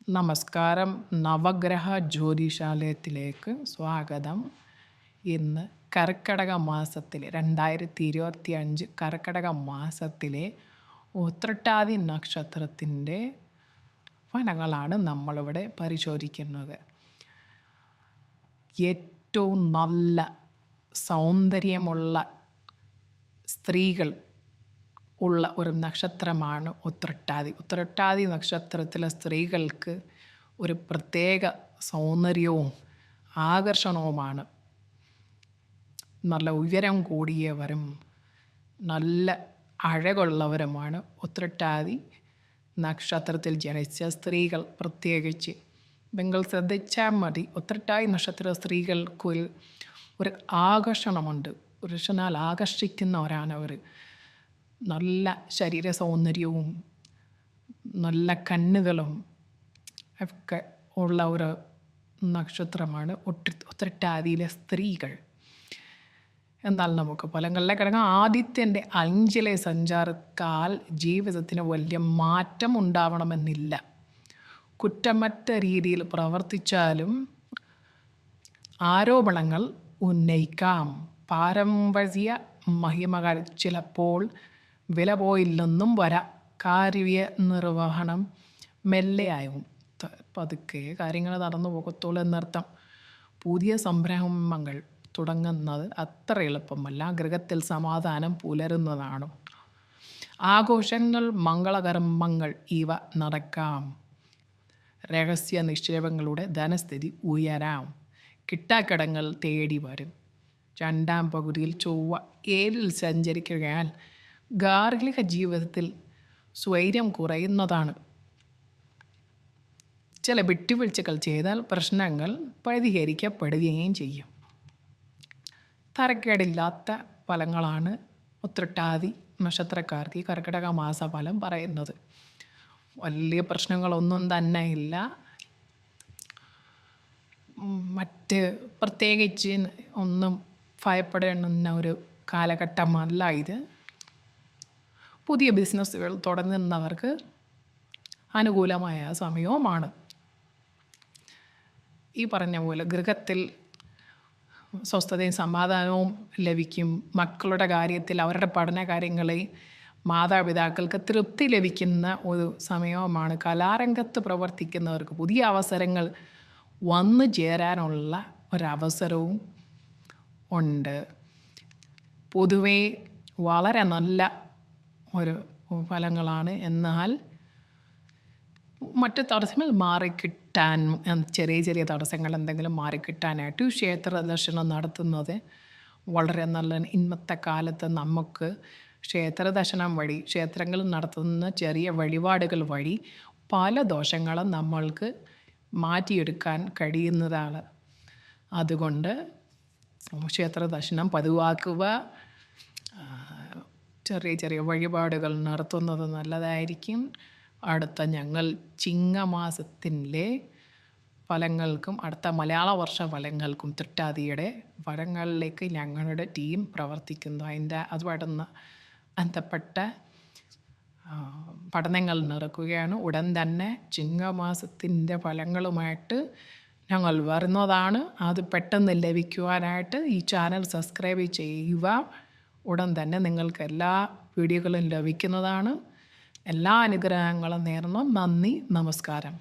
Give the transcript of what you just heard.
നമസ്കാരം. നവഗ്രഹ ജ്യോതിശാലയത്തിലേക്ക് സ്വാഗതം. ഇന്ന് കർക്കിടക മാസത്തിലെ 2025 കർക്കിടക മാസത്തിലെ ഉത്രട്ടാതി നക്ഷത്രത്തിൻ്റെ ഫലങ്ങളാണ് നമ്മളിവിടെ പരിശോധിക്കുന്നത്. ഏറ്റവും നല്ല സൗന്ദര്യമുള്ള സ്ത്രീകൾ ഉള്ള ഒരു നക്ഷത്രമാണ് ഉത്രട്ടാതി. ഉത്രട്ടാതി നക്ഷത്രത്തിലെ സ്ത്രീകൾക്ക് ഒരു പ്രത്യേക സൗന്ദര്യവും ആകർഷണവുമാണ്. നല്ല ഉയരം കൂടിയവരും നല്ല അഴകുള്ളവരുമാണ് ഉത്രട്ടാതി നക്ഷത്രത്തിൽ ജനിച്ച സ്ത്രീകൾ. പ്രത്യേകിച്ച് നിങ്ങൾ ശ്രദ്ധിച്ചാൽ മതി, ഉത്രട്ടാതി നക്ഷത്ര സ്ത്രീകൾക്ക് ഒരു ആകർഷണമുണ്ട്. പുരുഷനാൽ ആകർഷിക്കുന്നവരാണവർ. നല്ല ശരീര സൗന്ദര്യവും നല്ല കണ്ണുകളും ഒക്കെ ഉള്ള ഒരു നക്ഷത്രമാണ് ഉത്രട്ടാതിയിലെ സ്ത്രീകൾ. എന്നാൽ നമുക്ക് ഫലങ്ങളിലേക്ക് കിടക്കാം. ആദിത്യൻ്റെ 5ലെ സഞ്ചാരത്താൽ ജീവിതത്തിന് വലിയ മാറ്റം ഉണ്ടാവണമെന്നില്ല. കുറ്റമറ്റ രീതിയിൽ പ്രവർത്തിച്ചാലും ആരോപണങ്ങൾ ഉന്നയിക്കാം. പാരമ്പര്യ മഹിമകൾ ചിലപ്പോൾ വില പോയില്ലെന്നും വരാം. കാര്യനിർവഹണം മെല്ലെയായും പതുക്കെ കാര്യങ്ങൾ നടന്നു പോകത്തുള്ളൂ എന്നർത്ഥം. പുതിയ സംരംഭങ്ങൾ തുടങ്ങുന്നത് അത്ര എളുപ്പമല്ല. ഗൃഹത്തിൽ സമാധാനം പുലരുന്നതാണ്. ആഘോഷങ്ങൾ, മംഗളകർമ്മങ്ങൾ ഇവ നടക്കാം. രഹസ്യ നിക്ഷേപങ്ങളുടെ ധനസ്ഥിതി ഉയരാം. കിട്ടാക്കടങ്ങൾ തേടി വരും. 2ാം പകുതിയിൽ ചൊവ്വ 7ൽ സഞ്ചരിക്കുകയാൽ ഗാർഹിക ജീവിതത്തിൽ സ്വൈര്യം കുറയുന്നതാണ്. ചില വിട്ടുവീഴ്ചകൾ ചെയ്താൽ പ്രശ്നങ്ങൾ പരിഹരിക്കപ്പെടുകയും ചെയ്യും. തരക്കേടില്ലാത്ത ഫലങ്ങളാണ് ഉത്രട്ടാതി നക്ഷത്രക്കാർക്ക് ഈ കർക്കിടക മാസഫലം പറയുന്നത്. വലിയ പ്രശ്നങ്ങളൊന്നും തന്നെ ഇല്ല. മറ്റ് പ്രത്യേകിച്ച് ഒന്നും ഭയപ്പെടേണ്ടുന്ന ഒരു കാലഘട്ടമല്ല ഇത്. പുതിയ ബിസിനസ്സുകൾ തുടങ്ങുന്നവർക്ക് അനുകൂലമായ സമയവുമാണ്. ഈ പറഞ്ഞ പോലെ ഗൃഹത്തിൽ സ്വസ്ഥതയും സമാധാനവും ലഭിക്കും. മക്കളുടെ കാര്യത്തിൽ അവരുടെ പഠന കാര്യങ്ങളിൽ മാതാപിതാക്കൾക്ക് തൃപ്തി ലഭിക്കുന്ന ഒരു സമയവുമാണ്. കലാരംഗത്ത് പ്രവർത്തിക്കുന്നവർക്ക് പുതിയ അവസരങ്ങൾ വന്നു ചേരാനുള്ള ഒരവസരവും ഉണ്ട്. പൊതുവേ വളരെ നല്ല ഒരു ഫലങ്ങളാണ്. എന്നാൽ മറ്റ് തടസ്സങ്ങൾ മാറിക്കിട്ടാൻ, ചെറിയ ചെറിയ തടസ്സങ്ങൾ എന്തെങ്കിലും മാറിക്കിട്ടാനായിട്ട് ക്ഷേത്ര ദർശനം നടത്തുന്നത് വളരെ നല്ല. ഇന്നത്തെ കാലത്ത് നമുക്ക് ക്ഷേത്ര ദർശനം വഴി, ക്ഷേത്രങ്ങളിൽ നടത്തുന്ന ചെറിയ വഴിപാടുകൾ വഴി പല ദോഷങ്ങളും നമ്മൾക്ക് മാറ്റിയെടുക്കാൻ കഴിയുന്നതാണ്. അതുകൊണ്ട് ക്ഷേത്ര ദർശനം പതിവാക്കുക. ചെറിയ ചെറിയ വഴിപാടുകൾ നടത്തുന്നത് നല്ലതായിരിക്കും. ഞങ്ങൾ ചിങ്ങമാസത്തിലെ ഫലങ്ങൾക്കും അടുത്ത മലയാള വർഷ ഫലങ്ങൾക്കും ഉത്രട്ടാതിയുടെ ഫലങ്ങളിലേക്ക് ഞങ്ങളുടെ ടീം പ്രവർത്തിക്കുന്നു. അതുമായിട്ട് ബന്ധപ്പെട്ട പഠനങ്ങൾ നടക്കുകയാണ്. ഉടൻ തന്നെ ചിങ്ങമാസത്തിൻ്റെ ഫലങ്ങളുമായിട്ട് ഞങ്ങൾ വരുന്നതാണ്. അത് പെട്ടെന്ന് ലഭിക്കുവാനായിട്ട് ഈ ചാനൽ സബ്സ്ക്രൈബ് ചെയ്യുക. ഉടൻ തന്നെ നിങ്ങൾക്ക് എല്ലാ വീഡിയോകളും ലഭിക്കുന്നതാണ്. എല്ലാ അനുഗ്രഹങ്ങളും നേർന്നു. നന്ദി, നമസ്കാരം.